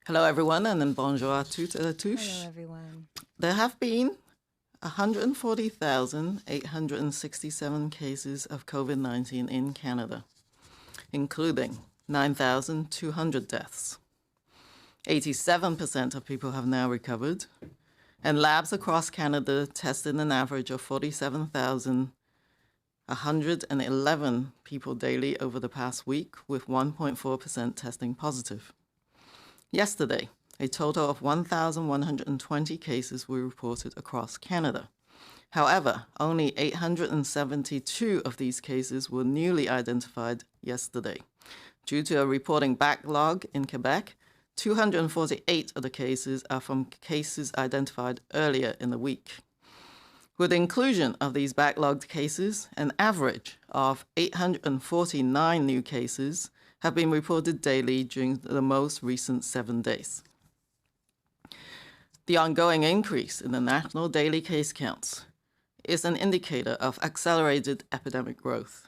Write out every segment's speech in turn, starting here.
Hello, everyone, and bonjour à toutes et à tous. Hello, everyone. There have been 140,867 cases of COVID-19 in Canada, including 9,200 deaths. 87% of people have now recovered, and labs across Canada tested an average of 47,111 people daily over the past week, with 1.4% testing positive. Yesterday, a total of 1,120 cases were reported across Canada. However, only 872 of these cases were newly identified yesterday. Due to a reporting backlog in Quebec, 248 of the cases are from cases identified earlier in the week. With the inclusion of these backlogged cases, an average of 849 new cases have been reported daily during the most recent 7 days. The ongoing increase in the national daily case counts is an indicator of accelerated epidemic growth.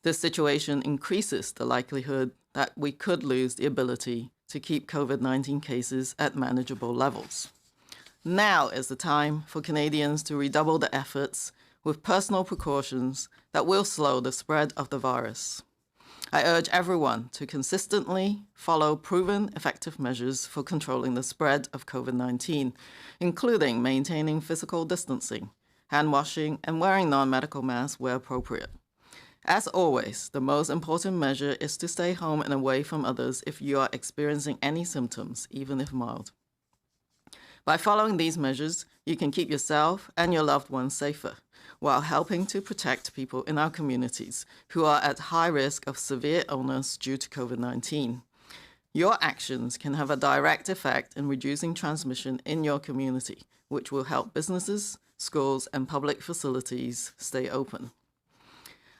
This situation increases the likelihood that we could lose the ability to keep COVID-19 cases at manageable levels. Now is the time for Canadians to redouble their efforts with personal precautions that will slow the spread of the virus. I urge everyone to consistently follow proven effective measures for controlling the spread of COVID-19, including maintaining physical distancing, hand washing, and wearing non-medical masks where appropriate. As always, the most important measure is to stay home and away from others if you are experiencing any symptoms, even if mild. By following these measures, you can keep yourself and your loved ones safer, while helping to protect people in our communities who are at high risk of severe illness due to COVID-19. Your actions can have a direct effect in reducing transmission in your community, which will help businesses, schools, and public facilities stay open.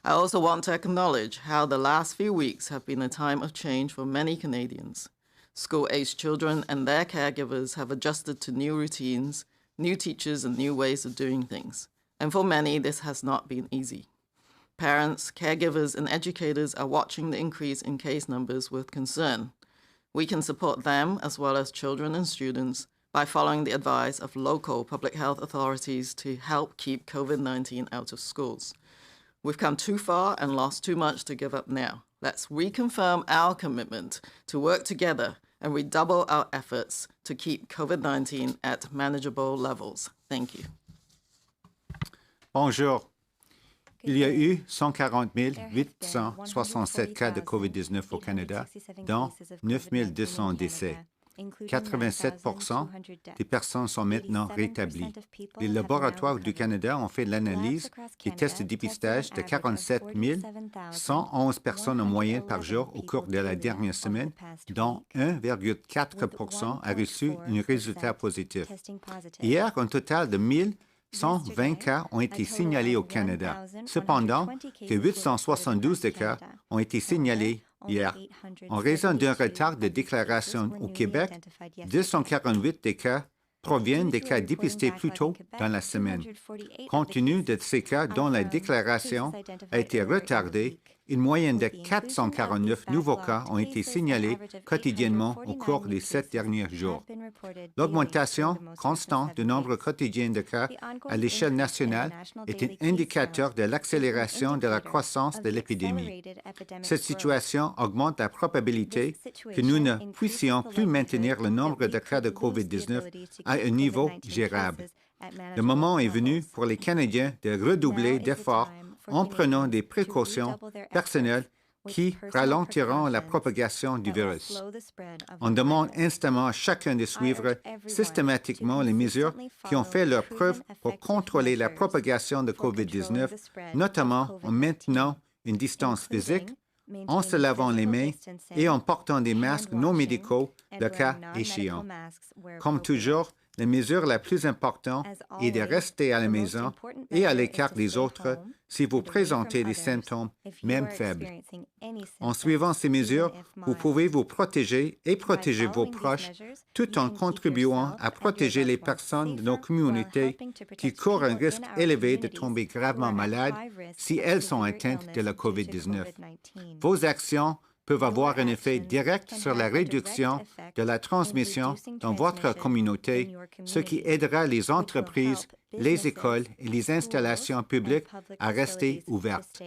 I also want to acknowledge how the last few weeks have been a time of change for many Canadians. School-aged children and their caregivers have adjusted to new routines, new teachers, and new ways of doing things. And for many, this has not been easy. Parents, caregivers, and educators are watching the increase in case numbers with concern. We can support them, as well as children and students, by following the advice of local public health authorities to help keep COVID-19 out of schools. We've come too far and lost too much to give up now. Let's reconfirm our commitment to work together and redouble our efforts to keep COVID-19 at manageable levels. Thank you. Bonjour. Il y a eu 140 867 cas de COVID-19 au Canada, dont 9 200 décès. 87% des personnes sont maintenant rétablies. Les laboratoires du Canada ont fait l'analyse des tests de dépistage de 47 111 personnes en moyenne par jour au cours de la dernière semaine, dont 1,4% a reçu un résultat positif. Hier, un total de 120 cas ont été signalés au Canada. Cependant, que 872 de cas ont été signalés hier. En raison d'un retard de déclaration au Québec, 248 des cas proviennent des cas dépistés plus tôt dans la semaine. Compte tenu de ces cas dont la déclaration a été retardée, une moyenne de 449 nouveaux cas ont été signalés quotidiennement au cours des 7 derniers jours. L'augmentation constante du nombre quotidien de cas à l'échelle nationale est un indicateur de l'accélération de la croissance de l'épidémie. Cette situation augmente la probabilité que nous ne puissions plus maintenir le nombre de cas de COVID-19 à un niveau gérable. Le moment est venu pour les Canadiens de redoubler d'efforts en prenant des précautions personnelles qui ralentiront la propagation du virus. On demande instamment à chacun de suivre systématiquement les mesures qui ont fait leur preuve pour contrôler la propagation de COVID-19, notamment en maintenant une distance physique, en se lavant les mains et en portant des masques non médicaux le cas échéant. Comme toujours, la mesure la plus importante est de rester à la maison et à l'écart des autres si vous présentez des symptômes, même faibles. En suivant ces mesures, vous pouvez vous protéger et protéger vos proches tout en contribuant à protéger les personnes de nos communautés qui courent un risque élevé de tomber gravement malades si elles sont atteintes de la COVID-19. Vos actions peuvent avoir un effet direct sur la réduction de la transmission dans votre communauté, ce qui aidera les entreprises, les écoles et les installations publiques à rester ouvertes.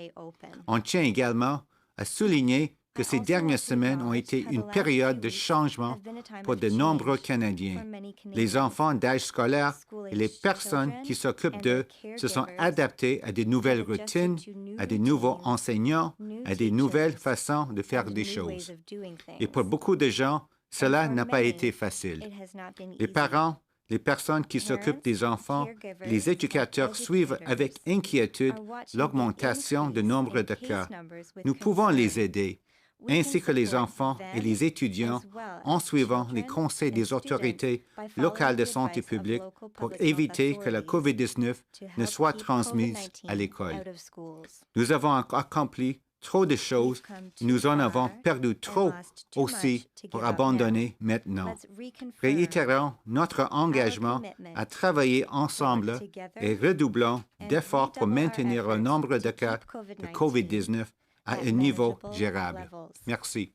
On tient également à souligner que ces dernières semaines ont été une période de changement pour de nombreux Canadiens. Les enfants d'âge scolaire et les personnes qui s'occupent d'eux se sont adaptés à de nouvelles routines, à de nouveaux enseignants, à de nouvelles façons de faire des choses. Et pour beaucoup de gens, cela n'a pas été facile. Les parents, les personnes qui s'occupent des enfants, les éducateurs suivent avec inquiétude l'augmentation du nombre de cas. Nous pouvons les aider, ainsi que les enfants et les étudiants, en suivant les conseils des autorités locales de santé publique pour éviter que la COVID-19 ne soit transmise à l'école. Nous avons accompli trop de choses, nous en avons perdu trop aussi pour abandonner maintenant. Réitérons notre engagement à travailler ensemble et redoublons d'efforts pour maintenir le nombre de cas de COVID-19 à un niveau gérable. Merci.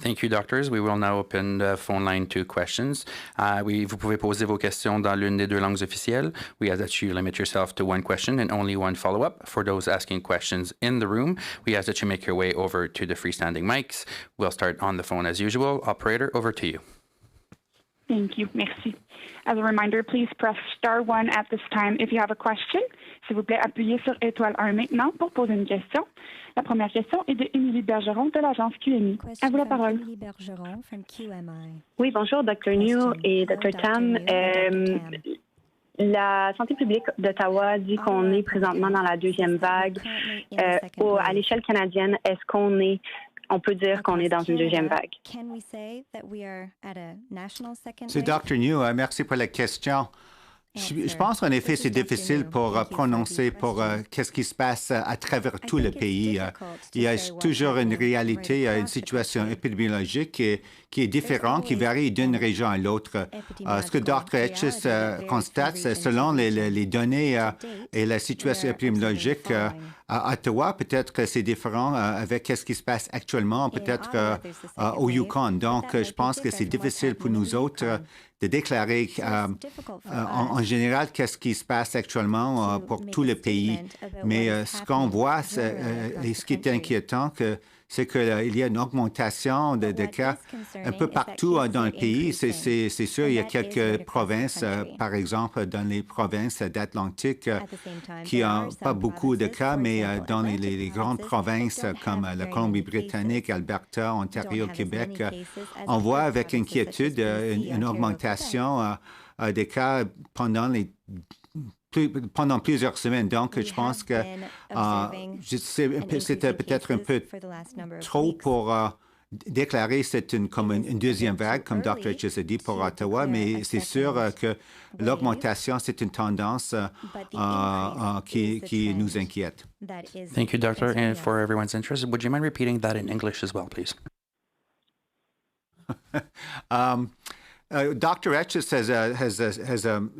Thank you, doctors. We will now open the phone line to questions. Vous pouvez poser vos questions dans l'une des deux langues officielles. We ask that you limit yourself to one question and only one follow-up. For those asking questions in the room, we ask that you make your way over to the freestanding mics. We'll start on the phone as usual. Operator, over to you. Thank you. Merci. As a reminder, please press star 1 at this time if you have a question. S'il vous plaît, appuyez sur étoile 1 maintenant pour poser une question. La première question est de Émilie Bergeron de l'agence QMI. À vous la parole. Oui, bonjour, Dr. Njoo et Dr. Tam. La santé publique d'Ottawa dit qu'on est présentement dans la deuxième vague. À l'échelle canadienne, est-ce on peut dire qu'on est dans une deuxième vague? C'est Dr. Njoo, merci pour la question. Je pense en effet c'est difficile pour prononcer pour qu'est-ce qui se passe à travers tout le pays. Il y a toujours une réalité, une situation épidémiologique qui est différente, qui varie d'une région à l'autre. Ce que Dr. Etches constate, c'est selon les données et la situation épidémiologique à Ottawa, peut-être que c'est différent avec ce qui se passe actuellement, peut-être au Yukon. Donc, je pense que c'est difficile pour nous autres de déclarer en général qu'est-ce qui se passe actuellement pour tout le pays. Mais ce qu'on voit et ce qui est inquiétant, c'est qu'il y a une augmentation de cas un peu partout dans le pays. C'est sûr, il y a quelques provinces, par exemple, dans les provinces d'Atlantique, qui n'ont pas beaucoup de cas, mais dans les grandes provinces comme la Colombie-Britannique, Alberta, Ontario, Québec, on voit avec inquiétude une augmentation des cas pendant plusieurs semaines. Donc, je pense que c'était peut-être un peu trop pour déclarer c'est comme une deuxième vague, comme Dr. Etches a dit pour Ottawa, mais c'est sûr que l'augmentation, c'est une tendance qui nous inquiète. Thank you, Doctor. And for everyone's interest, would you mind repeating that in English as well, please? Dr. Etches has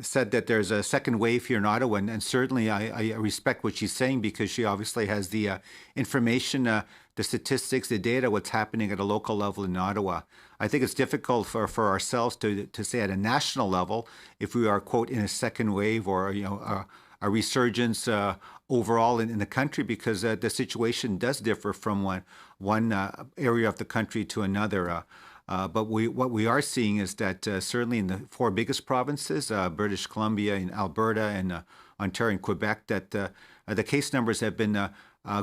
said that there's a second wave here in Ottawa, and certainly I respect what she's saying because she obviously has the information, the statistics, the data, what's happening at a local level in Ottawa. I think it's difficult for ourselves to say at a national level if we are, quote, in a second wave or a resurgence overall in the country because the situation does differ from one area of the country to another. But what we are seeing is that certainly in the four biggest provinces, British Columbia and Alberta and Ontario and Quebec, that the case numbers have been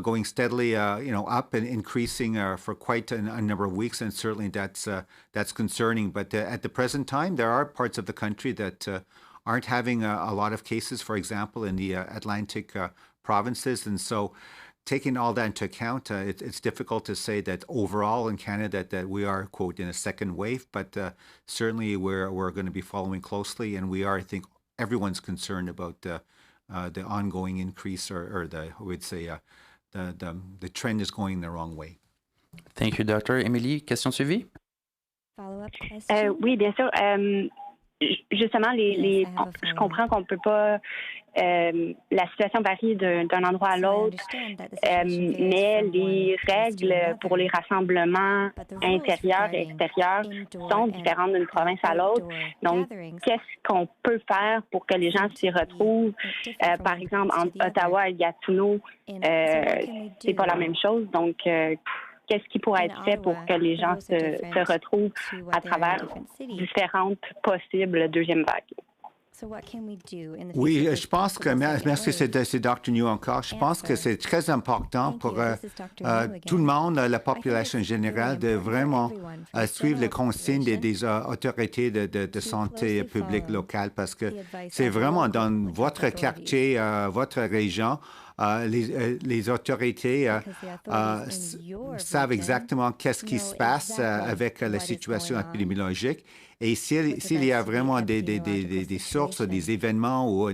going steadily, up and increasing for quite a number of weeks, and certainly that's concerning. But at the present time, there are parts of the country that aren't having a lot of cases, for example, in the Atlantic provinces, and so taking all that into account, it's difficult to say that overall in Canada that we are, quote, in a second wave, but certainly we're going to be following closely, and we are, I think, everyone's concerned about the ongoing increase or the trend is going the wrong way. Thank you, Doctor. Émilie, question suivie? Oui, bien sûr. justement, je comprends qu'on ne peut pas... la situation varie d'un endroit à l'autre, mais les règles pour les rassemblements intérieurs et extérieurs sont différentes d'une province à l'autre. Donc, qu'est-ce qu'on peut faire pour que les gens s'y retrouvent? Par exemple, entre Ottawa et Gatineau, c'est pas la même chose. Donc, qu'est-ce qui pourrait être fait pour que les gens se retrouvent à travers différentes possibles deuxièmes vagues? Oui, je pense que, merci, c'est Dr. Njoo encore, je pense que c'est très important pour tout le monde, la population générale, de vraiment suivre les consignes des autorités de santé publique locale, parce que c'est vraiment dans votre quartier, votre région, les autorités savent exactement qu'est-ce qui se passe avec la situation épidémiologique. Et s'il y a vraiment des sources, des événements ou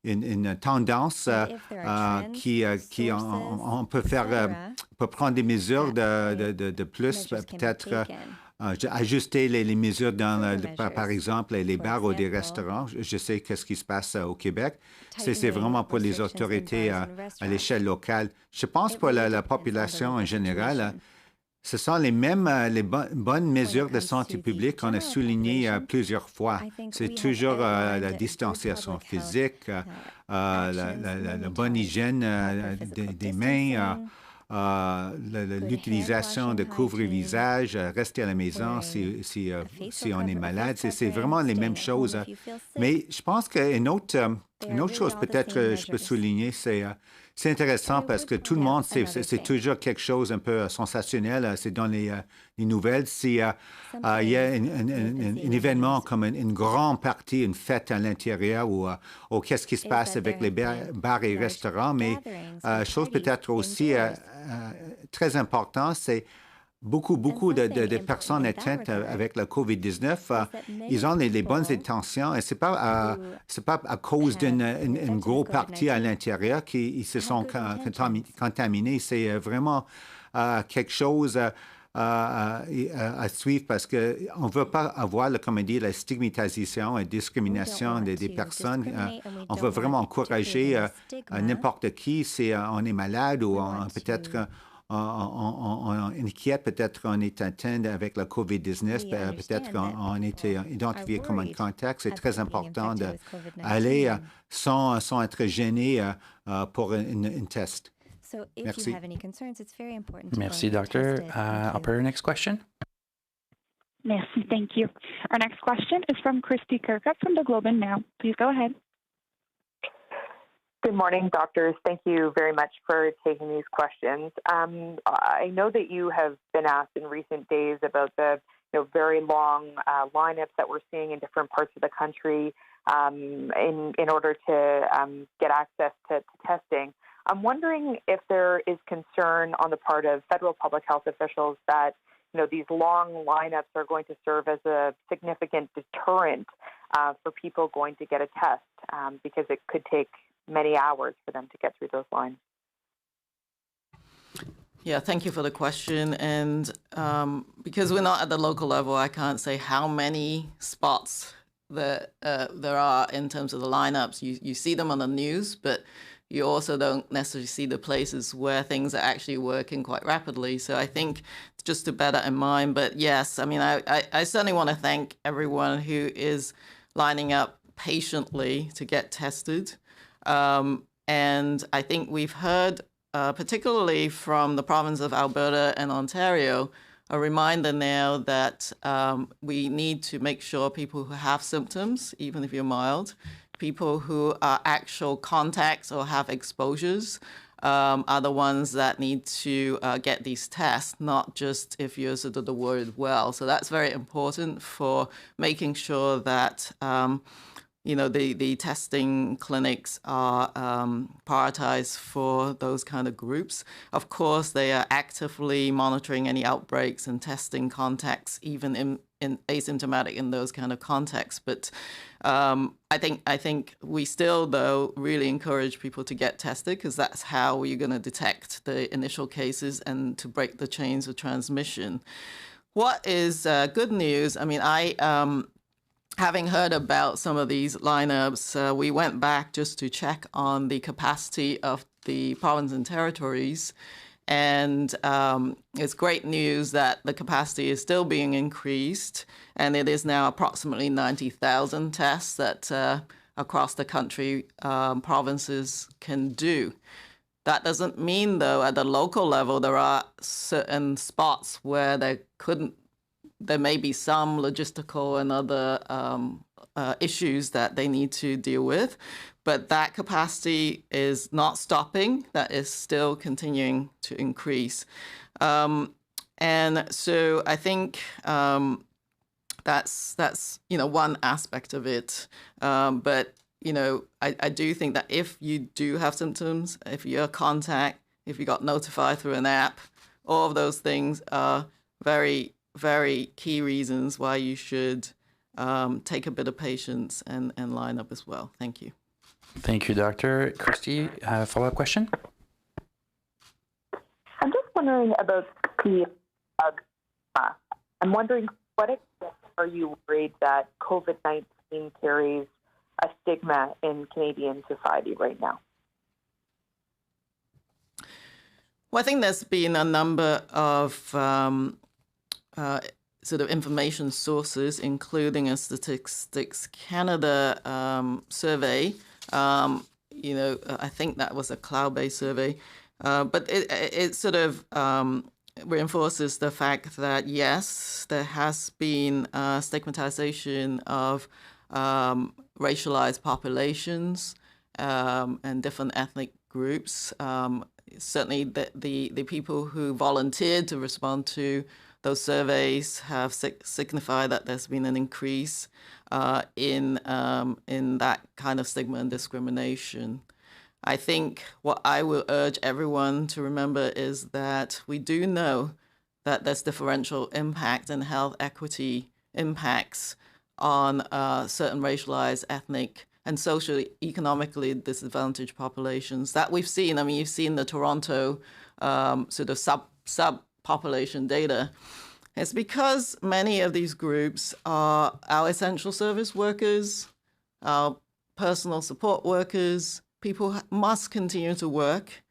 une tendance on peut peut prendre des mesures de plus, peut-être ajuster les mesures par exemple, les bars ou des restaurants. Je sais qu'est-ce qui se passe au Québec. C'est vraiment pour les autorités à l'échelle locale. Je pense pour la population en général, ce sont les mêmes bonnes mesures de santé publique qu'on a soulignées plusieurs fois. C'est toujours la distanciation physique, la bonne hygiène des mains, l'utilisation de couvre-visage, rester à la maison si on est malade. C'est vraiment les mêmes choses. Mais je pense qu'une autre chose peut-être je peux souligner, c'est intéressant parce que tout le monde, c'est toujours quelque chose un peu sensationnel. C'est dans les nouvelles. S'il y a un événement comme une grande partie, une fête à l'intérieur ou qu'est-ce qui se passe avec les bars et restaurants. Mais chose peut-être aussi très importante, c'est beaucoup de personnes atteintes avec la COVID-19, ils ont les bonnes intentions et c'est pas à cause d'une grosse partie à l'intérieur qu'ils se sont contaminés. C'est vraiment quelque chose à suivre parce qu'on ne veut pas avoir, comme on dit, la stigmatisation et discrimination des personnes. On veut vraiment encourager n'importe qui si on est malade ou peut-être... On inquiète, peut-être on est atteint avec la COVID-19, peut-être qu'on est identifié comme un contact. C'est très important d'aller sans être gêné pour un test. Merci. Merci, Doctor. Operator, next question. Merci. Thank you. Our next question is from Christy Kirkup from the Globe and Mail. Please go ahead. Good morning, doctors. Thank you very much for taking these questions. I know that you have been asked in recent days about the very long lineups that we're seeing in different parts of the country in order to get access to testing. I'm wondering if there is concern on the part of federal public health officials that these long lineups are going to serve as a significant deterrent for people going to get a test because it could take many hours for them to get through those lines. Yeah, thank you for the question. And because we're not at the local level, I can't say how many spots that there are in terms of the lineups. You see them on the news, but you also don't necessarily see the places where things are actually working quite rapidly. So I think just to bear that in mind. But yes, I mean, I certainly want to thank everyone who is lining up patiently to get tested. And I think we've heard, particularly from the province of Alberta and Ontario, a reminder now that we need to make sure people who have symptoms, even if you're mild, people who are actual contacts or have exposures are the ones that need to get these tests, not just if you're sort of the word well. So that's very important for making sure that the testing clinics are prioritized for those kind of groups. Of course, they are actively monitoring any outbreaks and testing contacts, even in asymptomatic in those kind of contexts. But I think we still, though, really encourage people to get tested because that's how we're going to detect the initial cases and to break the chains of transmission. What is good news? I mean, I having heard about some of these lineups, we went back just to check on the capacity of the provinces and territories. And it's great news that the capacity is still being increased, and it is now approximately 90,000 tests that across the country provinces can do. That doesn't mean, though, at the local level, there are certain spots where there may be some logistical and other issues that they need to deal with. But that capacity is not stopping. That is still continuing to increase. And so I think that's one aspect of it. But I do think that if you do have symptoms, if you're a contact, if you got notified through an app, all of those things are very, very key reasons why you should take a bit of patience and line up as well. Thank you. Thank you, Doctor. Christy, follow-up question? I'm just wondering about the stigma. I'm wondering, what extent are you worried that COVID-19 carries a stigma in Canadian society right now? Well, I think there's been a number of sort of information sources, including a Statistics Canada survey. I think that was a cloud-based survey, but it sort of reinforces the fact that, yes, there has been stigmatization of racialized populations and different ethnic groups. Certainly the people who volunteered to respond to those surveys have signified that there's been an increase in that kind of stigma and discrimination. I think what I will urge everyone to remember is that we do know that there's differential impact and health equity impacts on certain racialized, ethnic, and socially, economically disadvantaged populations that we've seen. I mean, you've seen the Toronto sort of sub-population data. It's because many of these groups are our essential service workers, our personal support workers. People must continue to work,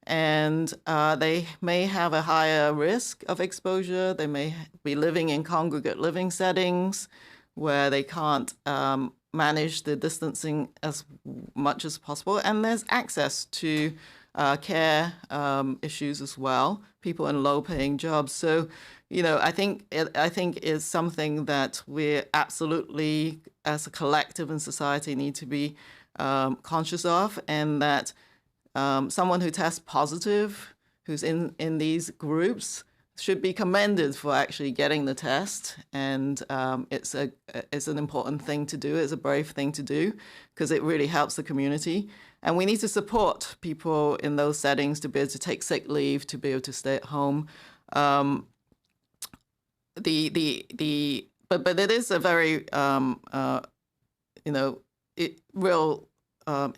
and they may have a higher risk of exposure. They may be living in congregate living settings where they can't manage the distancing as much as possible. And there's access to care issues as well, people in low-paying jobs. So, I think it's something that we're absolutely, as a collective in society, need to be conscious of, and that someone who tests positive, who's in these groups, should be commended for actually getting the test. And it's an important thing to do. It's a brave thing to do because it really helps the community. And we need to support people in those settings to be able to take sick leave, to be able to stay at home. But it is a very real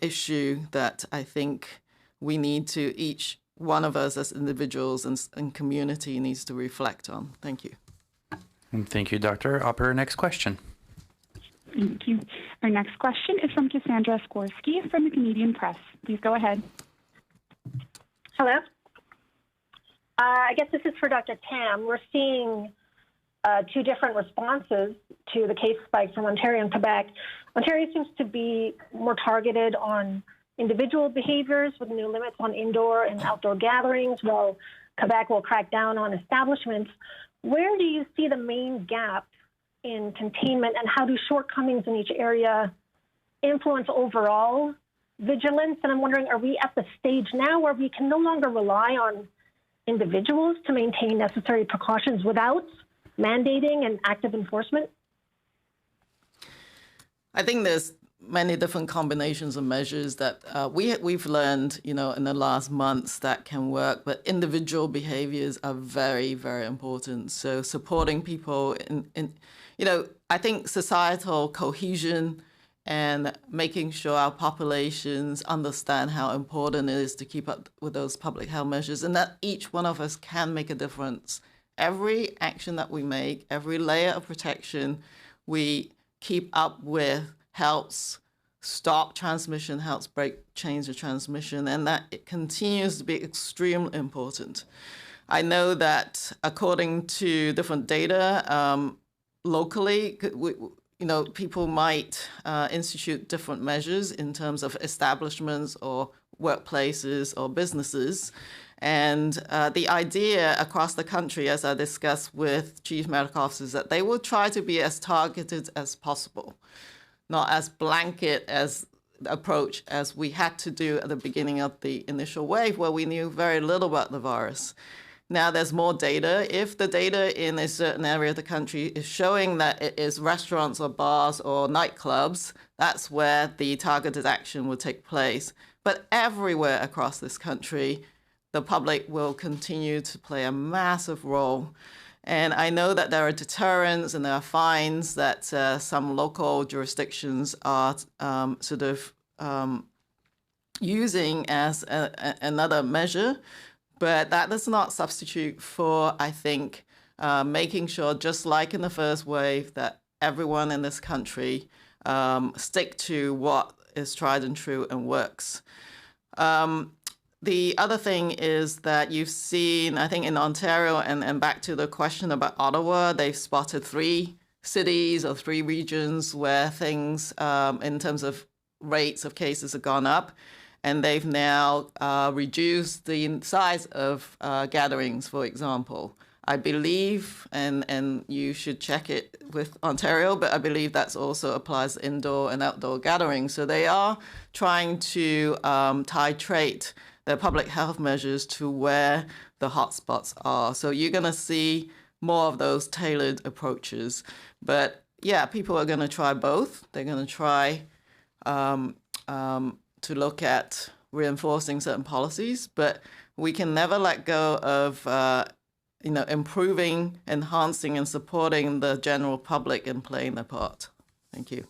issue that I think we need to, each one of us as individuals and community needs to reflect on. Thank you. Thank you, Doctor. Operator, next question. Thank you. Our next question is from Cassandra Skorsky from the Canadian Press. Please go ahead. Hello. I guess this is for Dr. Tam. We're seeing two different responses to the case spikes from Ontario and Quebec. Ontario seems to be more targeted on individual behaviors with new limits on indoor and outdoor gatherings, while Quebec will crack down on establishments. Where do you see the main gap in containment, and how do shortcomings in each area influence overall vigilance? And I'm wondering, are we at the stage now where we can no longer rely on individuals to maintain necessary precautions without mandating and active enforcement? I think there's many different combinations of measures that we've learned, in the last months that can work, but individual behaviors are very, very important. So supporting people in I think societal cohesion and making sure our populations understand how important it is to keep up with those public health measures, and that each one of us can make a difference. Every action that we make, every layer of protection we keep up with helps stop transmission, helps change the transmission, and that it continues to be extremely important. I know that according to different data, locally, people might institute different measures in terms of establishments or workplaces or businesses. And the idea across the country, as I discussed with chief medical officers, that they will try to be as targeted as possible, not as blanket as approach as we had to do at the beginning of the initial wave, where we knew very little about the virus. Now there's more data. If the data in a certain area of the country is showing that it is restaurants or bars or nightclubs, that's where the targeted action will take place. But everywhere across this country, the public will continue to play a massive role. And I know that there are deterrents and there are fines that some local jurisdictions are using as another measure, but that does not substitute for, I think, making sure, just like in the first wave, that everyone in this country stick to what is tried and true and works. The other thing is that you've seen, I think in Ontario, and back to the question about Ottawa, they've spotted 3 cities or 3 regions where things in terms of rates of cases have gone up. And they've now reduced the size of gatherings, for example. I believe, and you should check it with Ontario, but I believe that also applies to indoor and outdoor gatherings. So they are trying to titrate their public health measures to where the hotspots are. So you're going to see more of those tailored approaches. But yeah, people are going to try both. They're going to try to look at reinforcing certain policies, but we can never let go of improving, enhancing, and supporting the general public in playing their part. Thank you.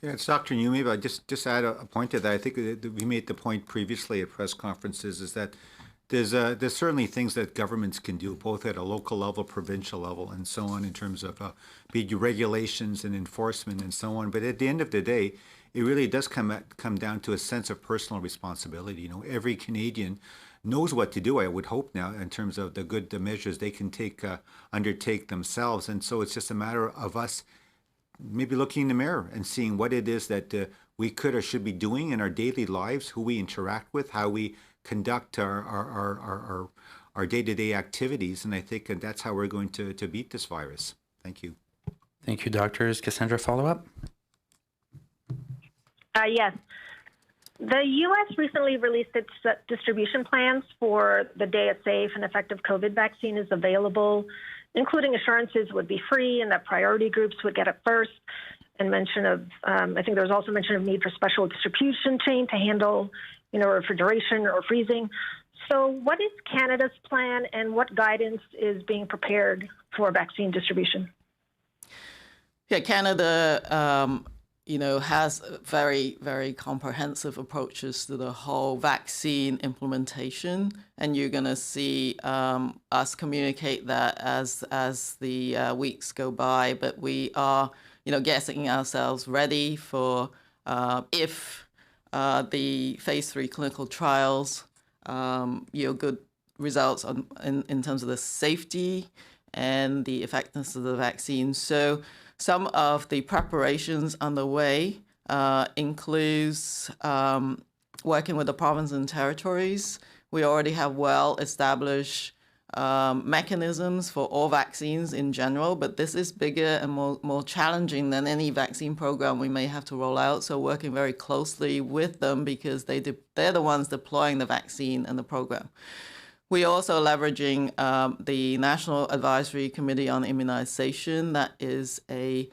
Yeah, it's Dr. Njoo. Maybe I'll just add a point to that. I think that we made the point previously at press conferences is that there's certainly things that governments can do, both at a local level, provincial level, and so on, in terms of be it regulations and enforcement and so on. But at the end of the day, it really does come down to a sense of personal responsibility. Every Canadian knows what to do, I would hope now, in terms of the measures they can undertake themselves. And so it's just a matter of us maybe looking in the mirror and seeing what it is that we could or should be doing in our daily lives, who we interact with, how we conduct our day-to-day activities. And I think that's how we're going to beat this virus. Thank you. Thank you, doctors. Cassandra, follow-up? Yes. The U.S. recently released its distribution plans for the day a safe and effective COVID vaccine is available, including assurances would be free and that priority groups would get it first, and mention of, I think there was also mention of need for special distribution chain to handle, refrigeration or freezing. So what is Canada's plan and what guidance is being prepared for vaccine distribution? Yeah, Canada has very, very comprehensive approaches to the whole vaccine implementation. And you're going to see us communicate that as the weeks go by. But we are, getting ourselves ready for if the phase 3 clinical trials yield good results in terms of the safety and the effectiveness of the vaccine. So some of the preparations underway includes working with the provinces and territories. We already have well-established mechanisms for all vaccines in general, but this is bigger and more challenging than any vaccine program we may have to roll out. So working very closely with them because they're the ones deploying the vaccine and the program. We're also leveraging the National Advisory Committee on Immunization. That is a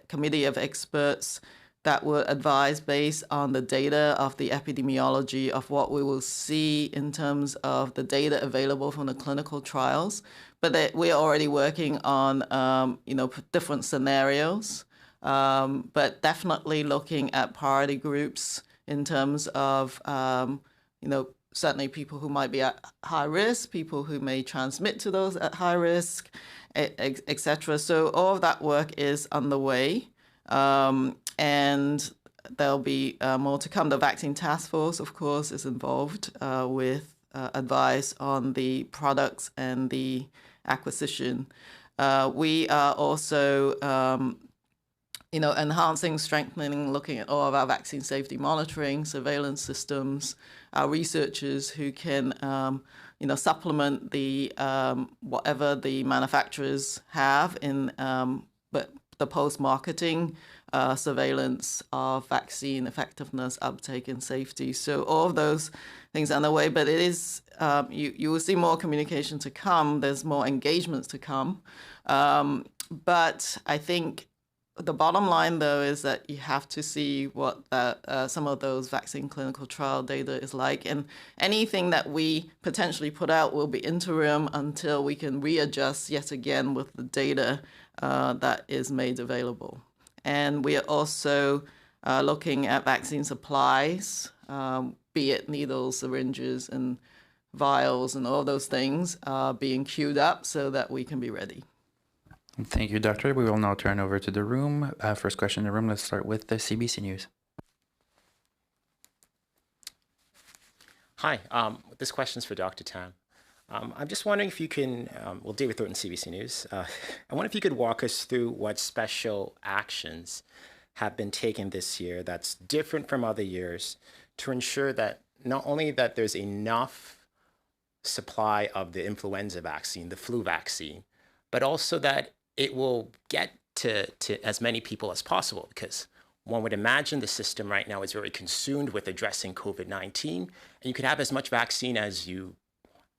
committee of experts that will advise based on the data of the epidemiology of what we will see in terms of the data available from the clinical trials. But we're already working on different scenarios, but definitely looking at priority groups in terms of certainly people who might be at high risk, people who may transmit to those at high risk, etc. So all of that work is underway, and there'll be more to come. The vaccine task force, of course, is involved with advice on the products and the acquisition. We are also enhancing, strengthening, looking at all of our vaccine safety monitoring, surveillance systems, our researchers who can, supplement the whatever the manufacturers have in but the post-marketing surveillance of vaccine effectiveness, uptake, and safety. So all of those things are underway, but it is, you will see more communication to come. There's more engagements to come. But I think the bottom line, though, is that you have to see what some of those vaccine clinical trial data is like. And anything that we potentially put out will be interim until we can readjust yet again with the data that is made available. And we are also looking at vaccine supplies, be it needles, syringes, and vials, and all those things being queued up so that we can be ready. Thank you, Doctor. We will now turn over to the room. First question in the room, let's start with the CBC News. Hi, this question is for Dr. Tam. I'm just wondering if you can, David Thornton, CBC News. I wonder if you could walk us through what special actions have been taken this year that's different from other years to ensure that not only that there's enough supply of the influenza vaccine, the flu vaccine, but also that it will get to as many people as possible, because one would imagine the system right now is very consumed with addressing COVID-19, and you could have as much vaccine as you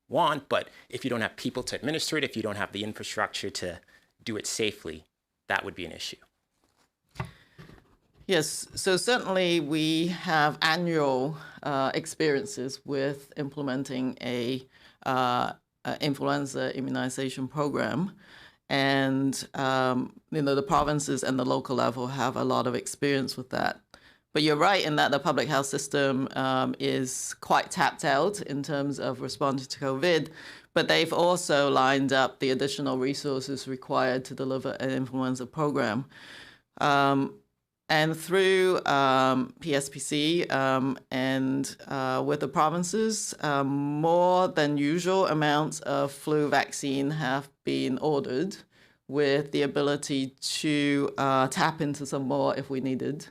want, but if you don't have people to administer it, if you don't have the infrastructure to do it safely, that would be an issue. Yes, so certainly we have annual experiences with implementing a influenza immunization program. And, the provinces and the local level have a lot of experience with that. But you're right in that the public health system is quite tapped out in terms of responding to COVID, but they've also lined up the additional resources required to deliver an influenza program. And through PSPC and with the provinces, more than usual amounts of flu vaccine have been ordered, with the ability to tap into some more if we needed.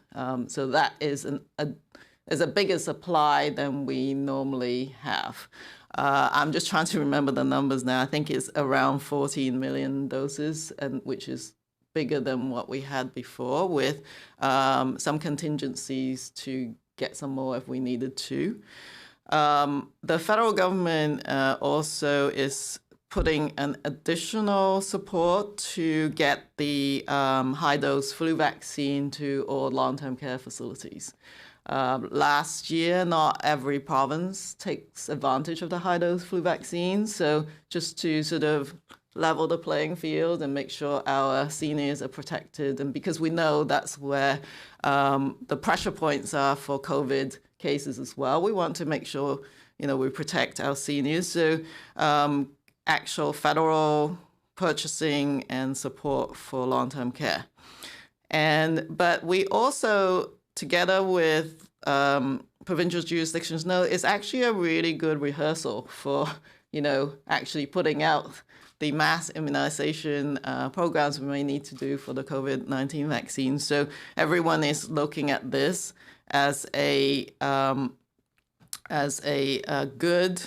So that is a bigger supply than we normally have. I'm just trying to remember the numbers now. I think it's around 14 million doses, which is bigger than what we had before, with some contingencies to get some more if we needed to. The federal government also is putting an additional support to get the high-dose flu vaccine to all long-term care facilities. Last year, not every province takes advantage of the high-dose flu vaccine, so just to sort of level the playing field and make sure our seniors are protected. And because we know that's where the pressure points are for COVID cases as well, we want to make sure, we protect our seniors. So actual federal purchasing and support for long-term care. But we also, together with provincial jurisdictions, know it's actually a really good rehearsal for, actually putting out the mass immunization programs we may need to do for the COVID-19 vaccine. So everyone is looking at this as a good,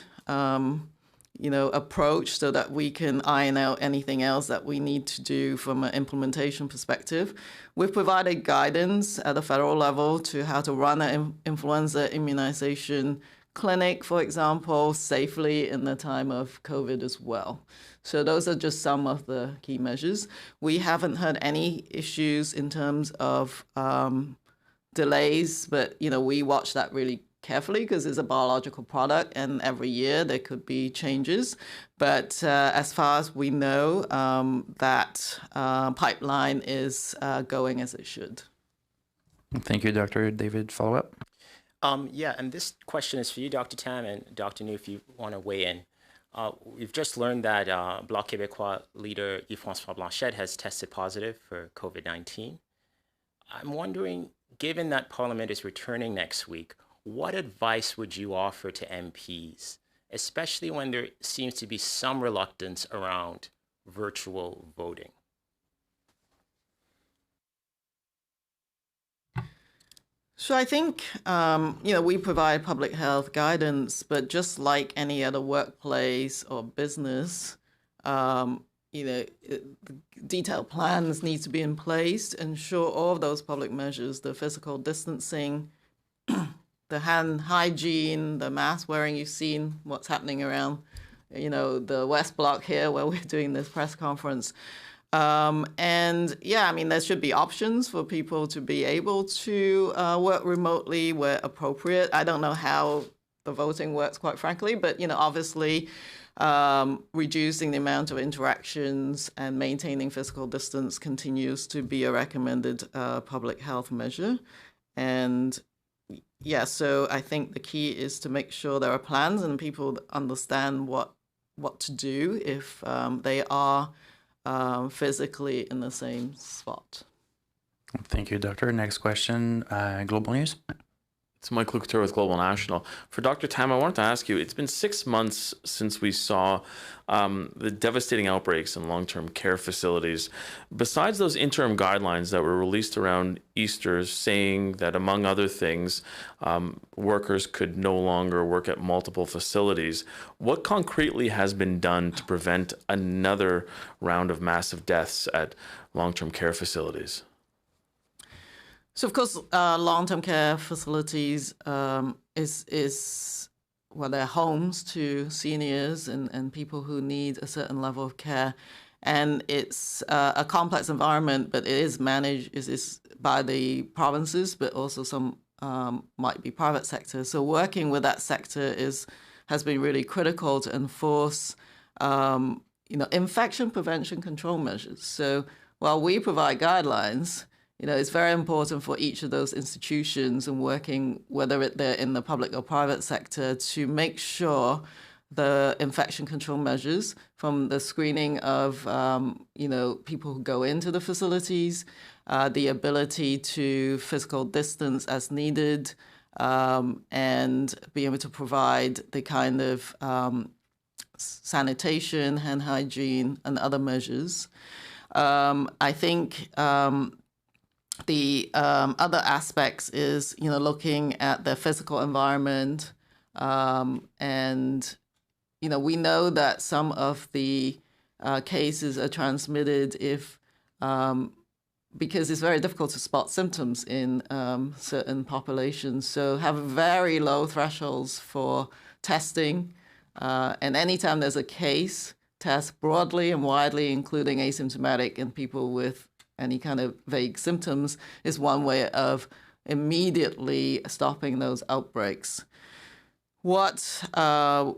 approach so that we can iron out anything else that we need to do from an implementation perspective. We've provided guidance at the federal level to how to run an influenza immunization clinic, for example, safely in the time of COVID as well. So those are just some of the key measures. We haven't had any issues in terms of delays, but we watch that really carefully because it's a biological product, and every year there could be changes. But as far as we know, that pipeline is going as it should. Thank you, Dr. David. Follow up? Yeah, and this question is for you, Dr. Tam, and Dr. Njoo, if you want to weigh in. We've just learned that Bloc Québécois leader Yves-François Blanchet has tested positive for COVID-19. I'm wondering, given that Parliament is returning next week, what advice would you offer to MPs, especially when there seems to be some reluctance around virtual voting? So I think, we provide public health guidance, but just like any other workplace or business, detailed plans need to be in place to ensure all of those public measures, the physical distancing, the hand hygiene, the mask wearing. You've seen what's happening around, the West Block here where we're doing this press conference. There should be options for people to be able to work remotely where appropriate. I don't know how the voting works, quite frankly, but, obviously reducing the amount of interactions and maintaining physical distance continues to be a recommended public health measure. And so I think the key is to make sure there are plans and people understand what to do if they are physically in the same spot. Thank you, Doctor. Next question, Global News. It's Michael Couture with Global National. For Dr. Tam, I wanted to ask you, it's been 6 months since we saw the devastating outbreaks in long-term care facilities. Besides those interim guidelines that were released around Easter saying that, among other things, workers could no longer work at multiple facilities, what concretely has been done to prevent another round of massive deaths at long-term care facilities? So, of course, long-term care facilities they're homes to seniors and people who need a certain level of care. And it's a complex environment, but it is managed by the provinces, but also some might be private sector. So working with that sector has been really critical to enforce, infection prevention control measures. So while we provide guidelines, it's very important for each of those institutions and working, whether they're in the public or private sector, to make sure the infection control measures from the screening of, people who go into the facilities, the ability to physical distance as needed, and be able to provide the kind of sanitation, hand hygiene, and other measures. I think the other aspects is, looking at the physical environment. We know that some of the cases are transmitted because it's very difficult to spot symptoms in certain populations. So have very low thresholds for testing. And anytime there's a case, test broadly and widely, including asymptomatic and people with any kind of vague symptoms, is one way of immediately stopping those outbreaks. And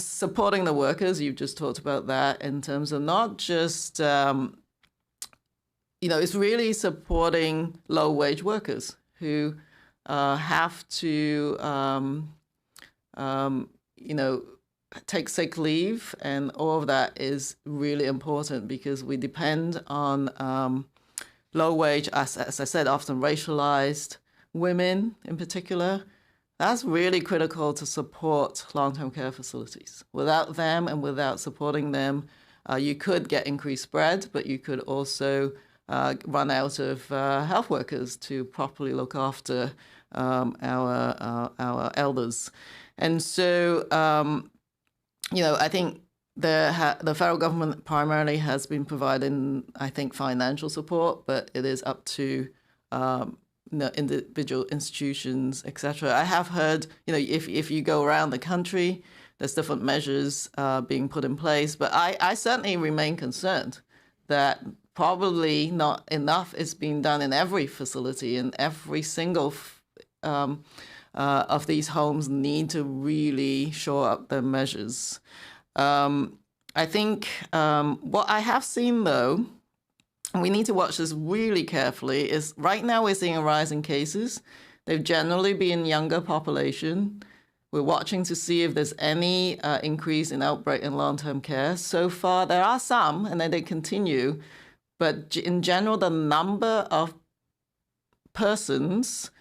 supporting the workers, you've just talked about that in terms of not just, it's really supporting low-wage workers who have to, take sick leave, and all of that is really important because we depend on low wage, as I said, often racialized women in particular. That's really critical to support long-term care facilities. Without them and without supporting them, you could get increased spread, but you could also run out of health workers to properly look after our elders. And so, I think the federal government primarily has been providing, I think, financial support, but it is up to individual institutions, etc. I have heard, if you go around the country, there's different measures being put in place, but I certainly remain concerned that probably not enough is being done in every facility, and every single of these homes need to really shore up their measures. I think what I have seen, though, and we need to watch this really carefully, is right now we're seeing a rise in cases. They've generally been younger population. We're watching to see if there's any increase in outbreak in long-term care. So far, there are some, and then they continue. But in general, the number of persons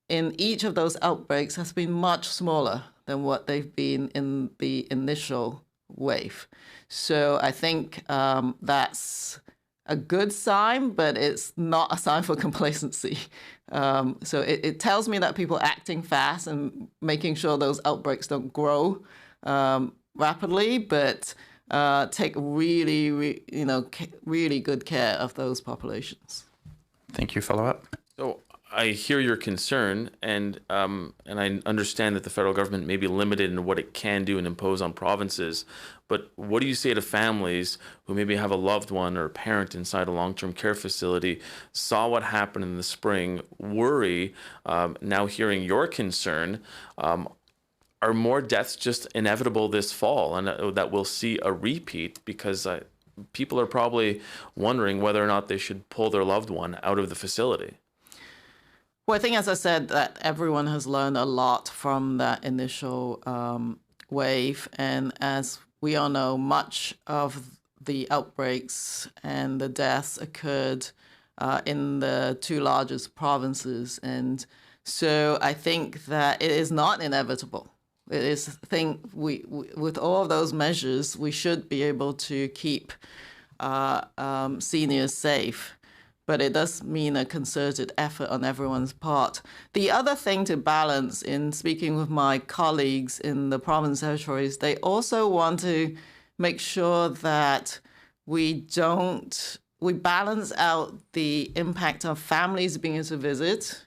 in each of those outbreaks has been much smaller than what they've been in the initial wave. So I think that's a good sign, but it's not a sign for complacency. So it tells me that people are acting fast and making sure those outbreaks don't grow rapidly, but take really good care of those populations. Thank you. Follow up. So I hear your concern, and I understand that the federal government may be limited in what it can do and impose on provinces. But what do you say to families who maybe have a loved one or a parent inside a long-term care facility, saw what happened in the spring, worry, now hearing your concern, are more deaths just inevitable this fall, and that we'll see a repeat because people are probably wondering whether or not they should pull their loved one out of the facility? Well, I think, as I said, that everyone has learned a lot from that initial wave. And as we all know, much of the outbreaks and the deaths occurred in the two largest provinces. And so I think that it is not inevitable. It is, I think, we with all of those measures, we should be able to keep seniors safe. But it does mean a concerted effort on everyone's part. The other thing to balance, in speaking with my colleagues in the province territories, they also want to make sure that we balance out the impact of families being able to visit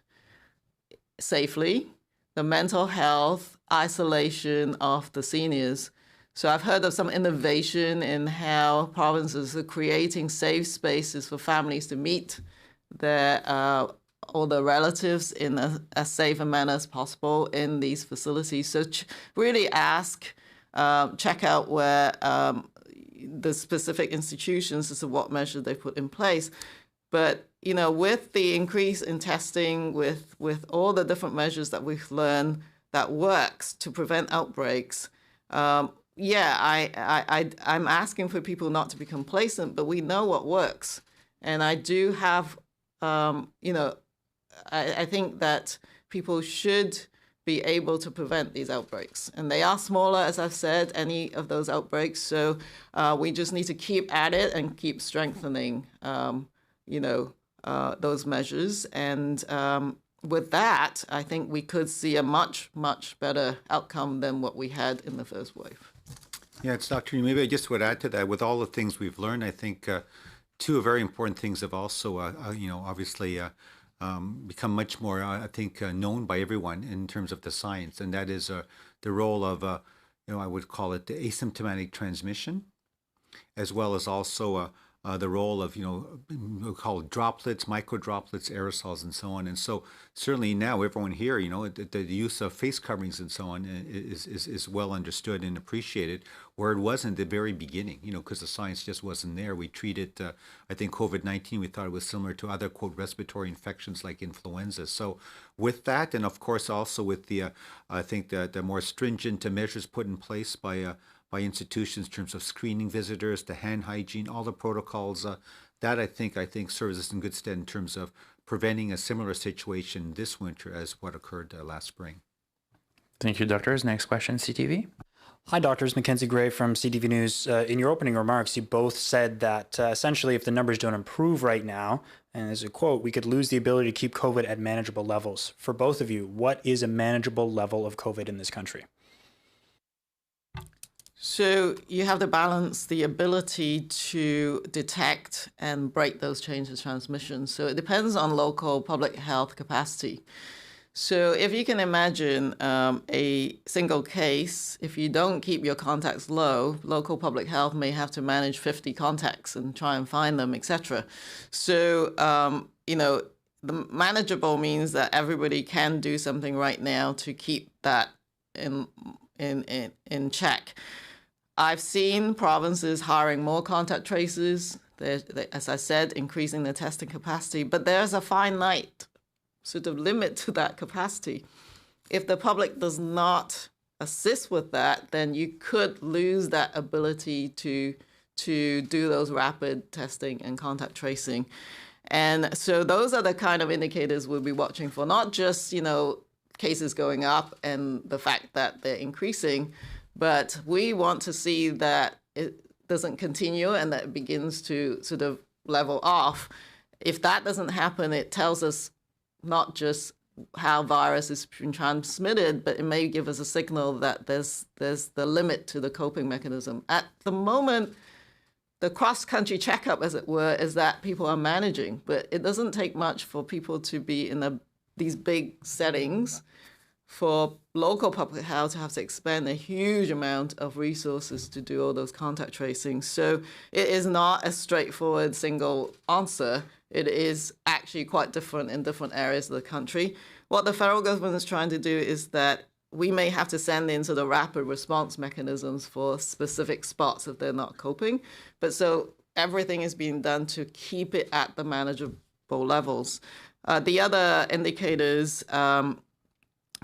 safely, the mental health, isolation of the seniors. So I've heard of some innovation in how provinces are creating safe spaces for families to meet their all their relatives in as safe a manner as possible in these facilities. So really check out where the specific institutions as to what measures they put in place. But with the increase in testing, with all the different measures that we've learned that works to prevent outbreaks. I'm asking for people not to be complacent, but we know what works. And I do have, I think that people should be able to prevent these outbreaks. And they are smaller, as I've said, any of those outbreaks. So we just need to keep at it and keep strengthening, those measures. And with that, I think we could see a much, much better outcome than what we had in the first wave. Yeah, it's Dr. Maybe I just would add to that. With all the things we've learned, I think two very important things have also, obviously become much more, known by everyone in terms of the science, and that is the role of, I would call it the asymptomatic transmission, as well as also the role of, we'll call it droplets, microdroplets, aerosols, and so on. And so certainly now everyone here, the use of face coverings and so on is well understood and appreciated, where it wasn't at the very beginning, because the science just wasn't there. We treated, I think, COVID-19, we thought it was similar to other, quote, respiratory infections like influenza. So with that, and of course also with the, I think the more stringent measures put in place by institutions in terms of screening visitors, the hand hygiene, all the protocols, that I think serves us in good stead in terms of preventing a similar situation this winter as what occurred last spring. Thank you, doctors. Next question, CTV. Hi, doctors. Mackenzie Gray from CTV News. In your opening remarks, you both said that essentially if the numbers don't improve right now, and as a quote, we could lose the ability to keep COVID at manageable levels. For both of you, what is a manageable level of COVID in this country? So you have to balance the ability to detect and break those chains of transmission. So it depends on local public health capacity. So if you can imagine a single case, if you don't keep your contacts low, local public health may have to manage 50 contacts and try and find them, etc. So, the manageable means that everybody can do something right now to keep that in check. I've seen provinces hiring more contact tracers, as I said, increasing their testing capacity, but there's a finite sort of limit to that capacity. If the public does not assist with that, then you could lose that ability to do those rapid testing and contact tracing. And so those are the kind of indicators we'll be watching for, not just, cases going up and the fact that they're increasing, but we want to see that it doesn't continue and that it begins to sort of level off. If that doesn't happen, it tells us not just how virus is being transmitted, but it may give us a signal that there's the limit to the coping mechanism. At the moment, the cross-country checkup, as it were, is that people are managing, but it doesn't take much for people to be in these big settings for local public health to have to expend a huge amount of resources to do all those contact tracing. So it is not a straightforward single answer. It is actually quite different in different areas of the country. What the federal government is trying to do is that we may have to send in sort of rapid response mechanisms for specific spots if they're not coping. But so everything is being done to keep it at the manageable levels. The other indicators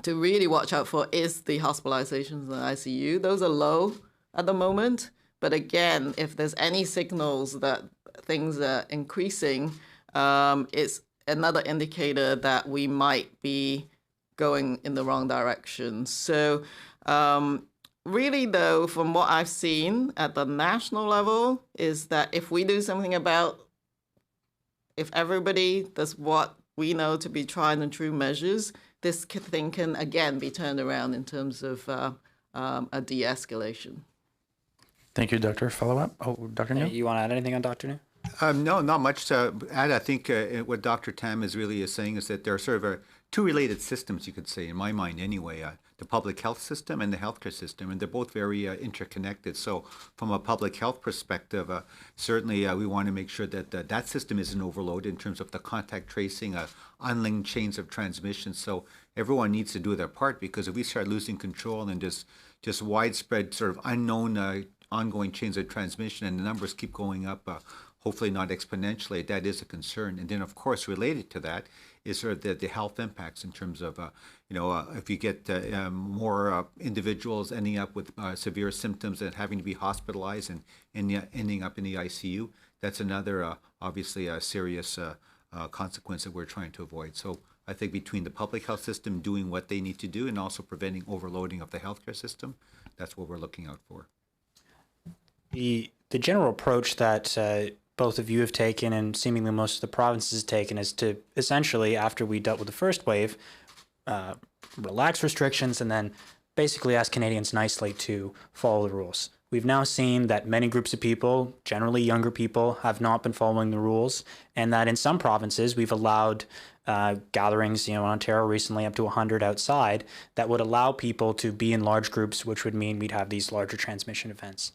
to really watch out for is the hospitalizations in the ICU. Those are low at the moment. But again, if there's any signals that things are increasing, it's another indicator that we might be going in the wrong direction. So really, though, from what I've seen at the national level, is that if we do something if everybody does what we know to be tried and true measures, this thing can, again, be turned around in terms of a de-escalation. Thank you, Doctor. Follow-up? Oh, Dr. Njoo? You want to add anything on Dr. Njoo? No, not much to add. I think what Dr. Tam is saying is that there are sort of two related systems, you could say, in my mind anyway, the public health system and the healthcare system, and they're both very interconnected. So from a public health perspective, certainly we want to make sure that that system isn't overloaded in terms of the contact tracing, unlinked chains of transmission. So everyone needs to do their part, because if we start losing control and just widespread sort of unknown ongoing chains of transmission and the numbers keep going up, hopefully not exponentially, that is a concern. And then, of course, related to that is sort of the health impacts in terms of, if you get more individuals ending up with severe symptoms and having to be hospitalized and ending up in the ICU, that's another, obviously, a serious consequence that we're trying to avoid. So I think between the public health system doing what they need to do and also preventing overloading of the healthcare system, that's what we're looking out for. The general approach that both of you have taken and seemingly most of the provinces have taken is to essentially, after we dealt with the first wave, relax restrictions and then basically ask Canadians nicely to follow the rules. We've now seen that many groups of people, generally younger people, have not been following the rules, and that in some provinces we've allowed gatherings, in Ontario recently up to 100 outside, that would allow people to be in large groups, which would mean we'd have these larger transmission events.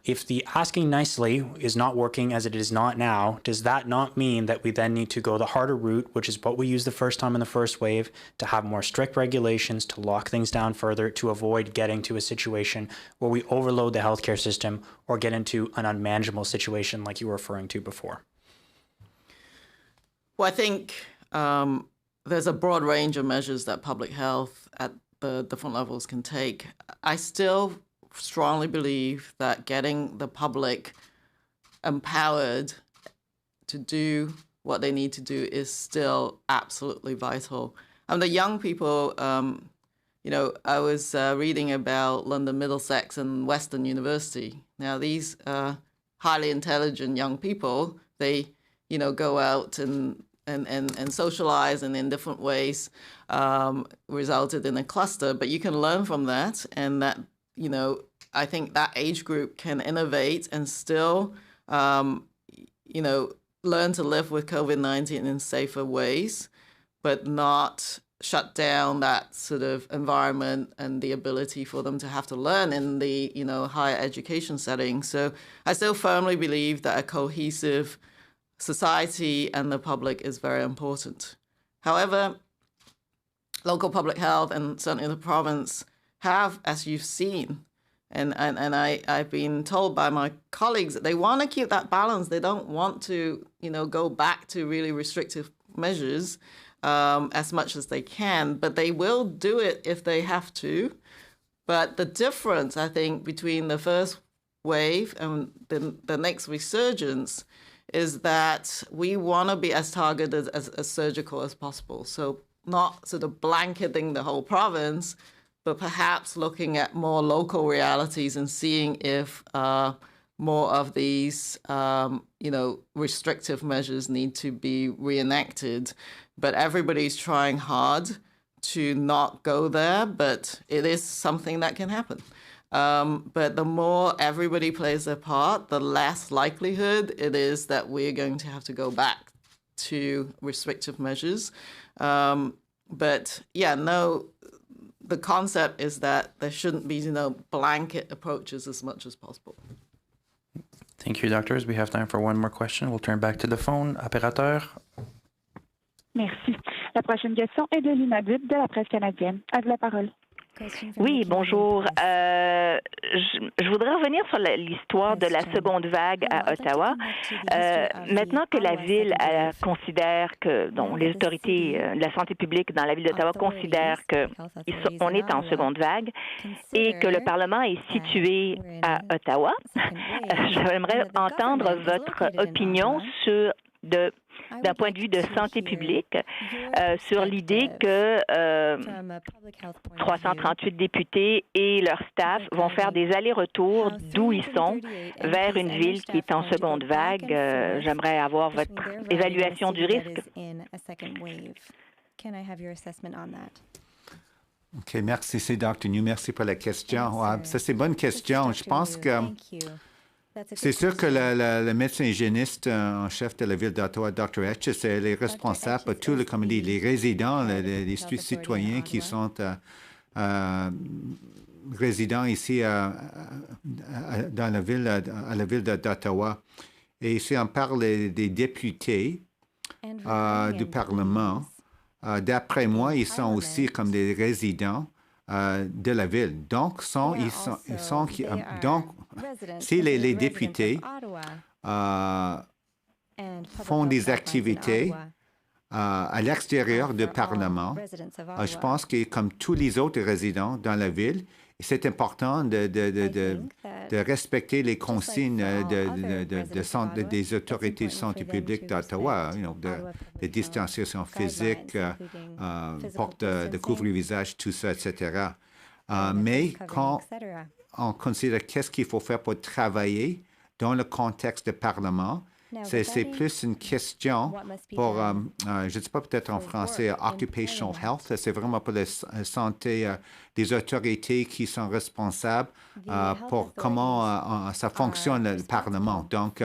If the asking nicely is not working as it is not now, does that not mean that we then need to go the harder route, which is what we used the first time in the first wave, to have more strict regulations, to lock things down further, to avoid getting to a situation where we overload the healthcare system or get into an unmanageable situation like you were referring to before? Well, I think there's a broad range of measures that public health at the different levels can take. I still strongly believe that getting the public empowered to do what they need to do is still absolutely vital. And the young people, I was reading about London Middlesex and Western University. Now, these highly intelligent young people, they, go out and socialize and in different ways resulted in a cluster. But you can learn from that, and that, I think that age group can innovate and still, learn to live with COVID-19 in safer ways, but not shut down that sort of environment and the ability for them to have to learn in the, higher education setting. So I still firmly believe that a cohesive society and the public is very important. However, local public health and certainly the province have, as you've seen, and I've been told by my colleagues that they want to keep that balance. They don't want to, go back to really restrictive measures. as much as they can, but they will do it if they have to. But the difference, I think, between the first wave and the next resurgence is that we want to be as targeted as surgical as possible. So not sort of blanketing the whole province, but perhaps looking at more local realities and seeing if more of these, restrictive measures need to be reenacted. But everybody's trying hard to not go there, but it is something that can happen. But the more everybody plays their part, the less likelihood it is that we're going to have to go back to restrictive measures. But yeah, no, the concept is that there shouldn't be, blanket approaches as much as possible. Thank you, doctors. We have time for one more question. We'll turn back to the phone. Opérateur. Merci. La prochaine question est de l'inaudible de la presse canadienne. À vous la parole. Oui, bonjour. Je voudrais revenir sur l'histoire de la seconde vague à Ottawa. Maintenant que la ville considère que, les autorités de la santé publique dans la ville d'Ottawa considèrent qu'on est en seconde vague et que le Parlement est situé à Ottawa, j'aimerais entendre votre opinion d'un point de vue de santé publique, sur l'idée que 338 députés et leur staff vont faire des allers-retours d'où ils sont vers une ville qui est en seconde vague. J'aimerais avoir votre évaluation du risque. OK, merci, c'est Dr. Njoo. Merci pour la question. Ça, c'est une bonne question. Je pense que c'est sûr que le médecin hygiéniste en chef de la ville d'Ottawa, Dr. Etches, elle est responsable pour tout le comité, les résidents, les citoyens qui sont résidents ici dans la ville, à la ville d'Ottawa. Et si on parle des députés du Parlement, d'après moi, ils sont aussi comme des résidents de la ville. Donc, si les députés font des activités à l'extérieur du Parlement, je pense que comme tous les autres résidents dans la ville, c'est important de respecter les consignes des autorités de santé publique d'Ottawa, de distanciation physique, porte de couvre-visage, tout ça, etc. Mais quand on considère qu'est-ce qu'il faut faire pour travailler dans le contexte du Parlement, c'est plus une question pour, je ne sais pas peut-être en français, occupational health. C'est vraiment pour la santé des autorités qui sont responsables pour comment ça fonctionne le Parlement. Donc,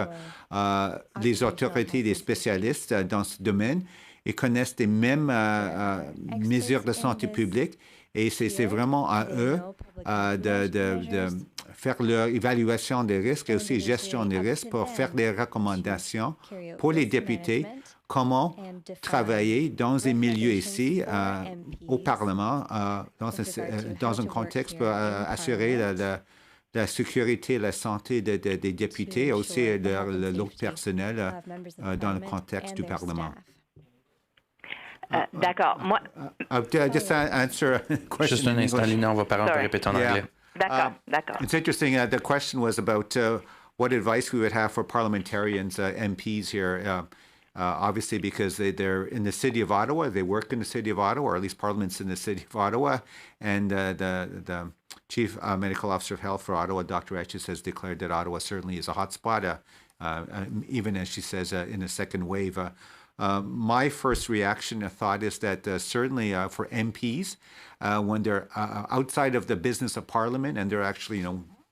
les autorités, les spécialistes dans ce domaine, ils connaissent les mêmes mesures de santé publique et c'est vraiment à eux de faire leur évaluation des risques et aussi gestion des risques pour faire des recommandations pour les députés, comment travailler dans un milieu ici, au Parlement, dans un contexte pour assurer la sécurité et la santé des députés et aussi de l'autre personnel dans le contexte du Parlement. D'accord. Moi... just answer a question. Juste un instant, Lina, on va parler répéter en anglais. D'accord. It's interesting. The question was about what advice we would have for parliamentarians, MPs here, obviously because they're in the city of Ottawa. They work in the city of Ottawa, or at least Parliament's in the city of Ottawa. And the Chief Medical Officer of Health for Ottawa, Dr. Etches, has declared that Ottawa certainly is a hotspot, even as she says in the second wave. My first reaction, thought is that certainly for MPs, when they're outside of the business of Parliament and they're actually,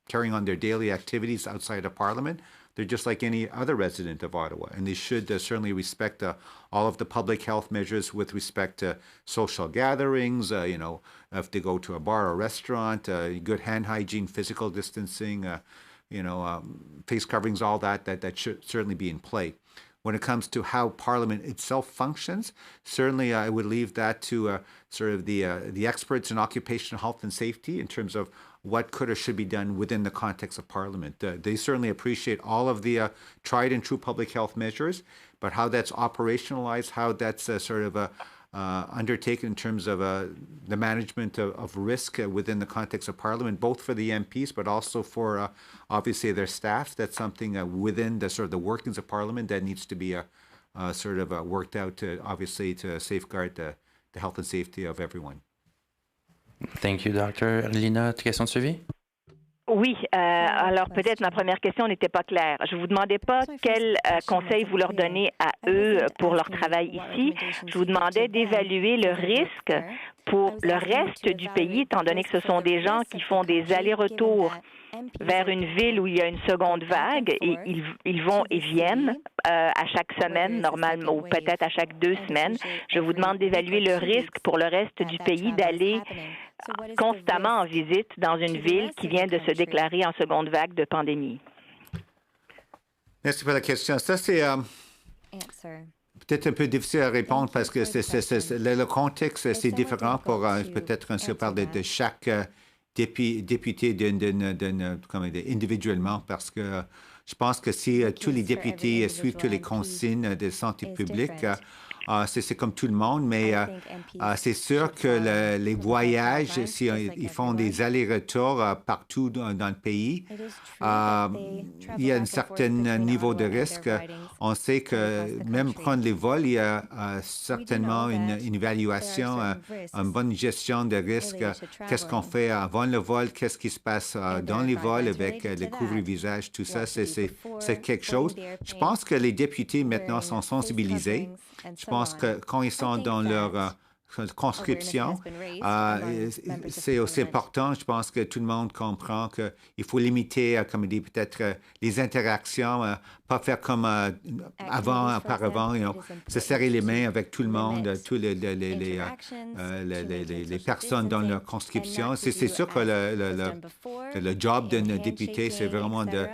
carrying on their daily activities outside of Parliament, they're just like any other resident of Ottawa, and they should certainly respect all of the public health measures with respect to social gatherings, if they go to a bar or restaurant, good hand hygiene, physical distancing, face coverings, all that should certainly be in play. When it comes to how Parliament itself functions, certainly I would leave that to sort of the experts in occupational health and safety in terms of what could or should be done within the context of Parliament. They certainly appreciate all of the tried and true public health measures, but how that's operationalized, how that's sort of undertaken in terms of the management of risk within the context of Parliament, both for the MPs, but also for obviously their staff. That's something within the sort of the workings of Parliament that needs to be worked out obviously to safeguard the health and safety of everyone. Thank you, Dr. Lina. Question de suivi? Oui, alors peut-être ma première question n'était pas claire. Je vous demandais pas quels conseils vous leur donnez à eux pour leur travail ici. Je vous demandais d'évaluer le risque pour le reste du pays, étant donné que ce sont des gens qui font des allers-retours vers une ville où il y a une seconde vague et ils vont et viennent à chaque semaine, normalement, ou peut-être à chaque 2 semaines. Je vous demande d'évaluer le risque pour le reste du pays d'aller constamment en visite dans une ville qui vient de se déclarer en seconde vague de pandémie. Merci pour la question. Ça, c'est peut-être un peu difficile à répondre parce que le contexte, c'est différent pour peut-être si on parle de chaque député individuellement parce que je pense que si tous les députés suivent toutes les consignes de santé publique, c'est comme tout le monde, mais c'est sûr que les voyages, si ils font des allers-retours partout dans le pays, il y a un certain niveau de risque. On sait que même prendre les vols, il y a certainement une évaluation, une bonne gestion de risque. Qu'est-ce qu'on fait avant le vol? Qu'est-ce qui se passe dans les vols avec le couvre-visage? Tout ça, c'est quelque chose. Je pense que les députés maintenant sont sensibilisés. Je pense que quand ils sont dans leur conscription, c'est aussi important. Je pense que tout le monde comprend qu'il faut limiter, comme il dit, peut-être les interactions, pas faire comme auparavant, se serrer les mains avec tout le monde, tous les personnes dans leur conscription. C'est sûr que le job d'un député, c'est vraiment de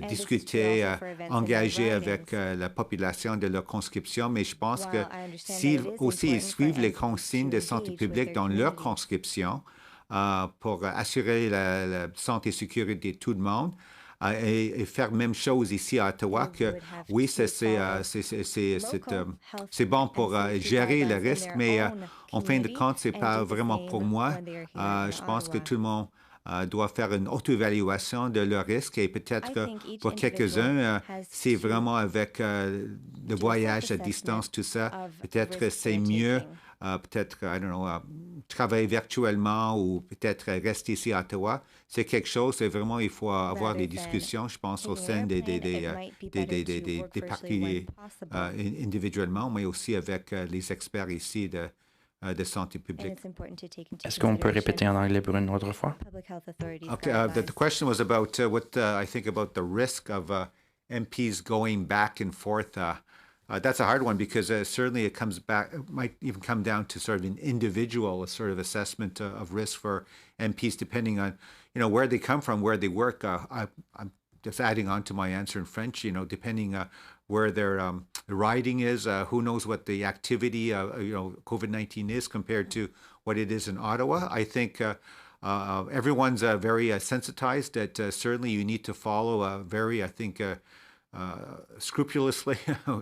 discuter, engager avec la population de leur conscription, mais je pense que s'ils aussi suivent les consignes de santé publique dans leur conscription pour assurer la santé et sécurité de tout le monde, et faire la même chose ici à Ottawa, que oui, c'est bon pour gérer le risque, mais en fin de compte, c'est pas vraiment pour moi. Je pense que tout le monde doit faire une auto-évaluation de leur risque et peut-être que pour quelques-uns, c'est vraiment avec le voyage à distance, tout ça, peut-être c'est mieux, peut-être, travailler virtuellement ou peut-être rester ici à Ottawa. C'est quelque chose, c'est vraiment, il faut avoir des discussions, je pense, au sein des partis individuellement, mais aussi avec les experts ici de santé publique. Est-ce qu'on peut répéter en anglais pour une autre fois? Okay, the question was about what I think about the risk of MPs going back and forth. That's a hard one because certainly it might even come down to sort of an individual sort of assessment of risk for MPs depending on, where they come from, where they work. I'm just adding on to my answer in French, depending where their riding is, who knows what the activity, COVID-19 is compared to what it is in Ottawa. I think everyone's very sensitized that certainly you need to follow very, I think, scrupulously,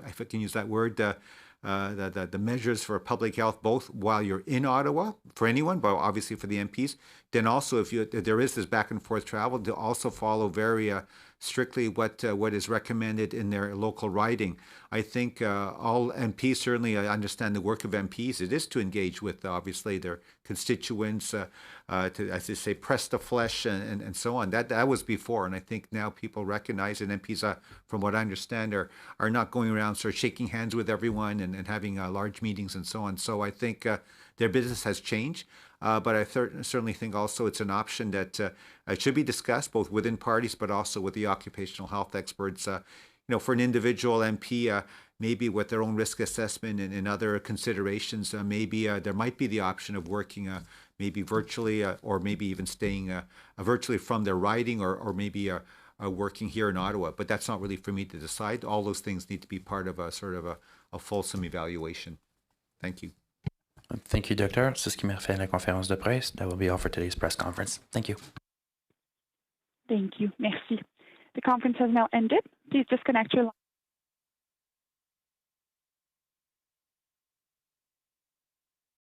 if I can use that word, the measures for public health, both while you're in Ottawa, for anyone, but obviously for the MPs. Then also, if there is this back and forth travel, to also follow very strictly what is recommended in their local riding. I think all MPs certainly understand the work of MPs. It is to engage with, obviously, their constituents, to, as they say, press the flesh and so on. That was before, and I think now people recognize, and MPs, from what I understand, are not going around sort of shaking hands with everyone and having large meetings and so on. So I think their business has changed. But I certainly think also it's an option that it should be discussed both within parties, but also with the occupational health experts. For an individual MP, maybe with their own risk assessment and other considerations, maybe there might be the option of working maybe virtually or maybe even staying virtually from their riding or maybe working here in Ottawa. But that's not really for me to decide. All those things need to be part of a sort of a fulsome evaluation. Thank you. Thank you, Doctor. C'est ce qui m'a fait la conférence de presse. That will be all for today's press conference. Thank you. Thank you. Merci. The conference has now ended. Please disconnect your line.